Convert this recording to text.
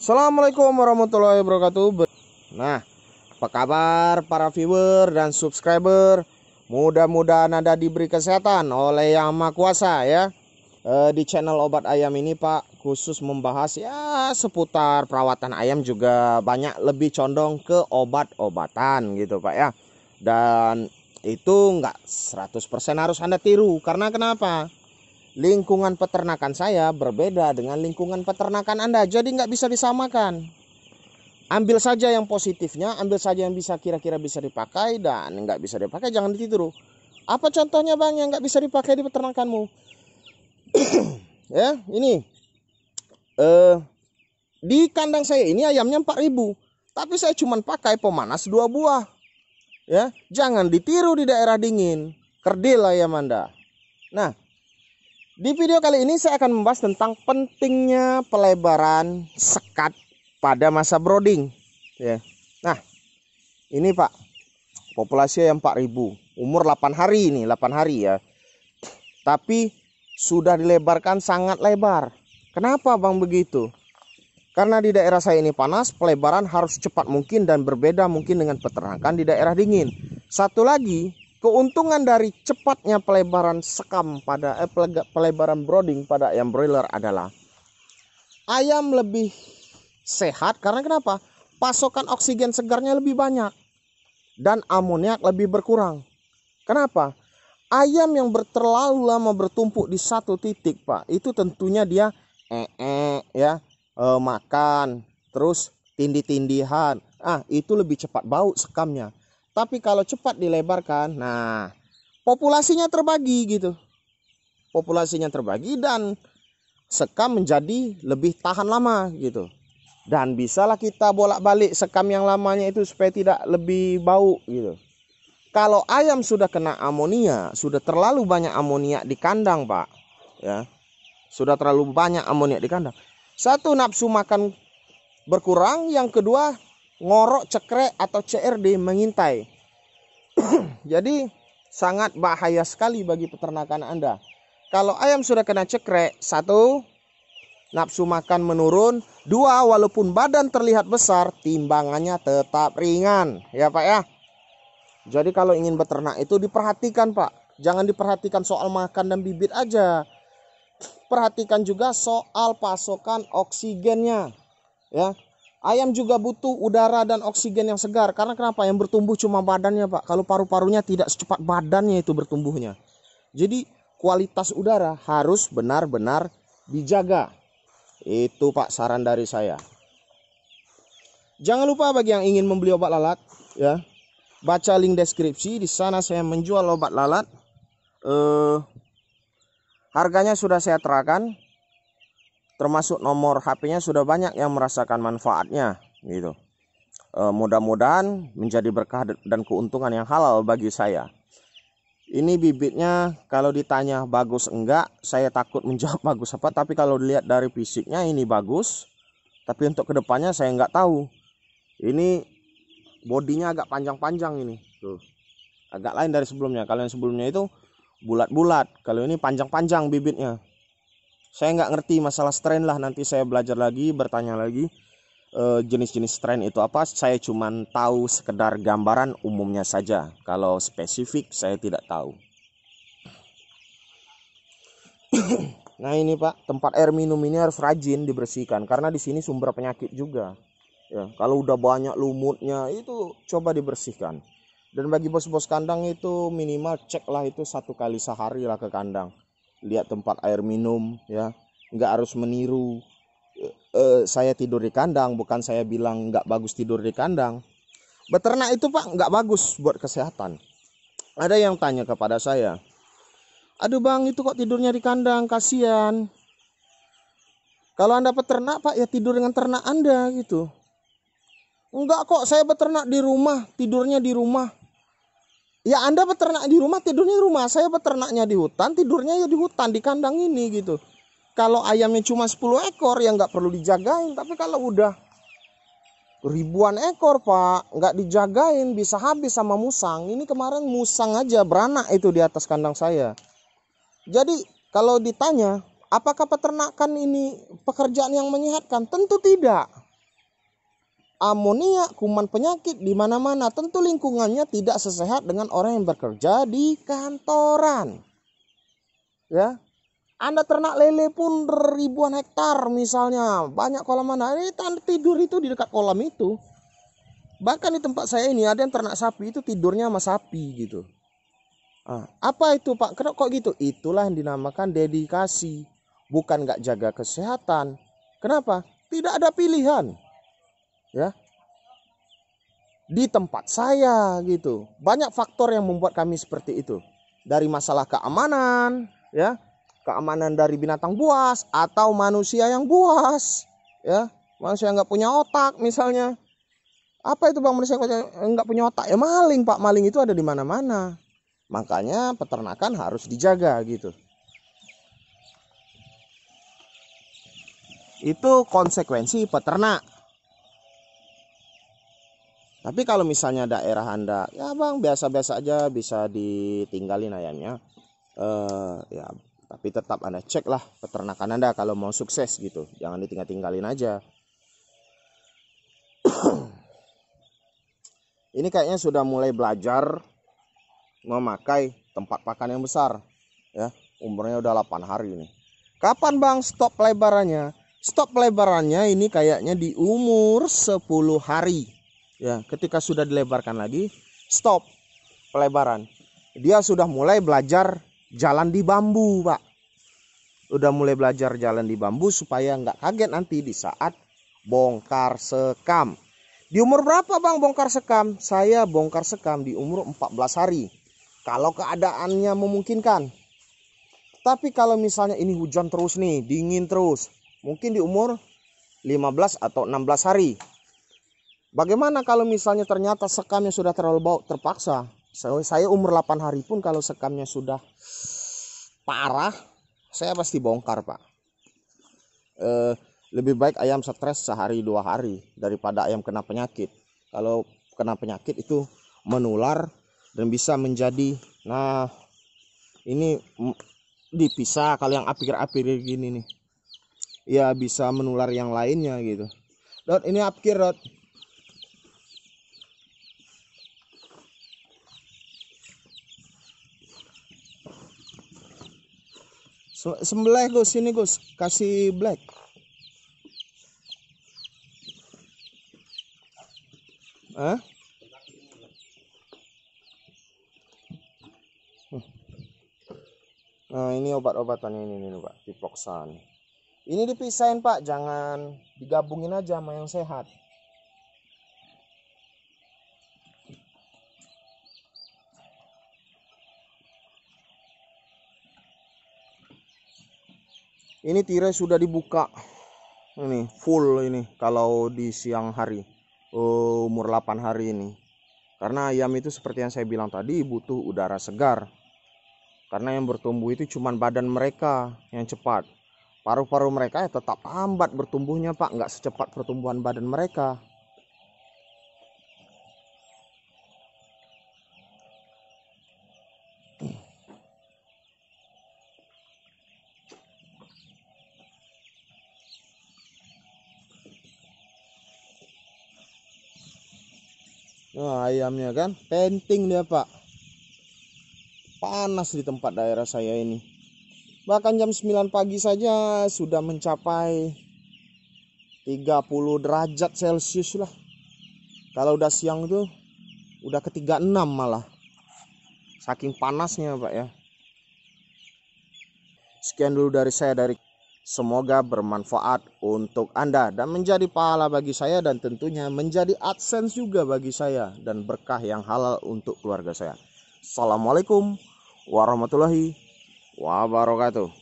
Assalamualaikum warahmatullahi wabarakatuh. Nah, apa kabar para viewer dan subscriber? Mudah-mudahan Anda diberi kesehatan oleh Yang Maha Kuasa ya. Di channel Obat Ayam ini Pak khusus membahas ya seputar perawatan ayam, juga banyak lebih condong ke obat-obatan gitu Pak ya. Dan itu nggak 100% harus Anda tiru, karena kenapa? Lingkungan peternakan saya berbeda dengan lingkungan peternakan Anda, jadi nggak bisa disamakan. Ambil saja yang positifnya, ambil saja yang bisa kira-kira bisa dipakai, dan nggak bisa dipakai jangan ditiru. Apa contohnya Bang yang nggak bisa dipakai di peternakanmu? Ya, ini di kandang saya ini ayamnya 4.000, tapi saya cuma pakai pemanas 2 buah. Ya, jangan ditiru di daerah dingin, kerdil ayam Anda. Nah, di video kali ini saya akan membahas tentang pentingnya pelebaran sekat pada masa brooding. Ya. Nah, ini Pak, populasi yang 4.000, umur 8 hari ini, 8 hari ya. Tapi sudah dilebarkan sangat lebar. Kenapa Bang begitu? Karena di daerah saya ini panas, pelebaran harus cepat mungkin dan berbeda mungkin dengan peternakan di daerah dingin. Satu lagi, keuntungan dari cepatnya pelebaran sekam pada pelebaran brooding pada ayam broiler adalah ayam lebih sehat. Karena kenapa? Pasokan oksigen segarnya lebih banyak dan amoniak lebih berkurang. Kenapa? Ayam yang terlalu lama bertumpuk di satu titik Pak, itu tentunya dia makan terus tindih-tindihan. Itu lebih cepat bau sekamnya. Tapi kalau cepat dilebarkan, nah populasinya terbagi gitu. Populasinya terbagi dan sekam menjadi lebih tahan lama gitu. Dan bisalah kita bolak-balik sekam yang lamanya itu supaya tidak lebih bau gitu. Kalau ayam sudah kena amonia, sudah terlalu banyak amonia di kandang Pak, ya, sudah terlalu banyak amonia di kandang. Satu, nafsu makan berkurang. Yang kedua, ngorok, cekrek atau CRD mengintai. Jadi sangat bahaya sekali bagi peternakan Anda. Kalau ayam sudah kena cekrek, satu, nafsu makan menurun. Dua, walaupun badan terlihat besar, timbangannya tetap ringan, ya Pak ya. Jadi kalau ingin beternak itu diperhatikan Pak. Jangan diperhatikan soal makan dan bibit aja. Perhatikan juga soal pasokan oksigennya. Ya. Ayam juga butuh udara dan oksigen yang segar. Karena kenapa? Yang bertumbuh cuma badannya Pak. Kalau paru-parunya tidak secepat badannya itu bertumbuhnya. Jadi kualitas udara harus benar-benar dijaga. Itu Pak saran dari saya. Jangan lupa bagi yang ingin membeli obat lalat, ya, baca link deskripsi. Di sana saya menjual obat lalat. Harganya sudah saya terakan, termasuk nomor HP-nya. Sudah banyak yang merasakan manfaatnya gitu. Mudah-mudahan menjadi berkah dan keuntungan yang halal bagi saya. Ini bibitnya kalau ditanya bagus enggak, saya takut menjawab bagus apa. Tapi kalau dilihat dari fisiknya ini bagus. Tapi untuk kedepannya saya nggak tahu. Ini bodinya agak panjang-panjang ini, tuh, agak lain dari sebelumnya. Kalau yang sebelumnya itu bulat-bulat, kalau ini panjang-panjang bibitnya. Saya nggak ngerti masalah strain lah, nanti saya belajar lagi, bertanya lagi jenis-jenis strain itu apa. Saya cuman tahu sekedar gambaran umumnya saja. Kalau spesifik saya tidak tahu. Nah ini Pak, tempat air minum ini harus rajin dibersihkan karena di sini sumber penyakit juga. Ya, kalau udah banyak lumutnya itu coba dibersihkan. Dan bagi bos-bos kandang itu minimal ceklah itu 1 kali sehari lah ke kandang. Lihat tempat air minum ya. Nggak harus meniru saya tidur di kandang. Bukan saya bilang nggak bagus tidur di kandang. Beternak itu Pak nggak bagus buat kesehatan. Ada yang tanya kepada saya, aduh Bang itu kok tidurnya di kandang, kasihan. Kalau Anda peternak Pak ya tidur dengan ternak Anda gitu. Enggak kok, saya beternak di rumah, tidurnya di rumah. Ya Anda beternak di rumah, tidurnya di rumah. Saya beternaknya di hutan, tidurnya ya di hutan, di kandang ini gitu. Kalau ayamnya cuma 10 ekor ya nggak perlu dijagain. Tapi kalau udah ribuan ekor Pak, nggak dijagain bisa habis sama musang. Ini kemarin musang aja beranak itu di atas kandang saya. Jadi kalau ditanya, apakah peternakan ini pekerjaan yang menyehatkan? Tentu tidak. amoniak, kuman penyakit di mana-mana. Tentu lingkungannya tidak sesehat dengan orang yang bekerja di kantoran. Ya. Anda ternak lele pun ribuan hektar misalnya, banyak kolam mana, ini tidur itu di dekat kolam itu. Bahkan di tempat saya ini ada yang ternak sapi itu tidurnya sama sapi gitu. Apa itu Pak? Kenapa kok gitu? Itulah yang dinamakan dedikasi. Bukan nggak jaga kesehatan. Kenapa? Tidak ada pilihan. Ya. Di tempat saya gitu. Banyak faktor yang membuat kami seperti itu. Dari masalah keamanan, ya. Keamanan dari binatang buas atau manusia yang buas, ya. Manusia yang nggak punya otak misalnya. Apa itu Bang, manusia yang nggak punya otak? Ya maling Pak, maling itu ada di mana-mana. Makanya peternakan harus dijaga gitu. Itu konsekuensi peternak. Tapi kalau misalnya daerah Anda, ya Bang biasa-biasa aja, bisa ditinggalin ayamnya. Ya, tapi tetap Anda cek lah peternakan Anda kalau mau sukses gitu. Jangan ditinggal-tinggalin aja. Ini kayaknya sudah mulai belajar memakai tempat pakan yang besar. Ya, umurnya udah 8 hari ini. Kapan Bang stop pelebarannya? Stop pelebarannya ini kayaknya di umur 10 hari. Ya, ketika sudah dilebarkan lagi, stop pelebaran. Dia sudah mulai belajar jalan di bambu, Pak. Udah mulai belajar jalan di bambu supaya nggak kaget nanti di saat bongkar sekam. Di umur berapa Bang bongkar sekam? Saya bongkar sekam di umur 14 hari. Kalau keadaannya memungkinkan. Tapi kalau misalnya ini hujan terus nih, dingin terus, mungkin di umur 15 atau 16 hari. Bagaimana kalau misalnya ternyata sekamnya sudah terlalu bau, terpaksa? Saya umur 8 hari pun kalau sekamnya sudah parah, saya pasti bongkar Pak. Lebih baik ayam stres sehari 2 hari daripada ayam kena penyakit. Kalau kena penyakit itu menular dan bisa menjadi, nah ini dipisah. Kalau yang apir-apir gini nih, ya bisa menular yang lainnya gitu. Dot, ini apkir Dot. Sembelih Gus, sini Gus, kasih black. Nah ini obat-obatannya ini Pak, Tipoxan. Ini dipisahin Pak, jangan digabungin aja sama yang sehat. Ini tirai sudah dibuka. Ini full ini kalau di siang hari. Umur 8 hari ini. Karena ayam itu seperti yang saya bilang tadi butuh udara segar. Karena yang bertumbuh itu cuma badan mereka yang cepat. Paru-paru mereka ya tetap lambat bertumbuhnya Pak, nggak secepat pertumbuhan badan mereka. Nah, ayamnya kan penting dia Pak. Panas di tempat daerah saya ini. Bahkan jam 9 pagi saja sudah mencapai 30 derajat Celcius lah. Kalau udah siang itu udah ke 36 malah. Saking panasnya Pak ya. Sekian dulu dari saya, semoga bermanfaat untuk Anda dan menjadi pahala bagi saya, dan tentunya menjadi AdSense juga bagi saya dan berkah yang halal untuk keluarga saya. Assalamualaikum warahmatullahi wabarakatuh.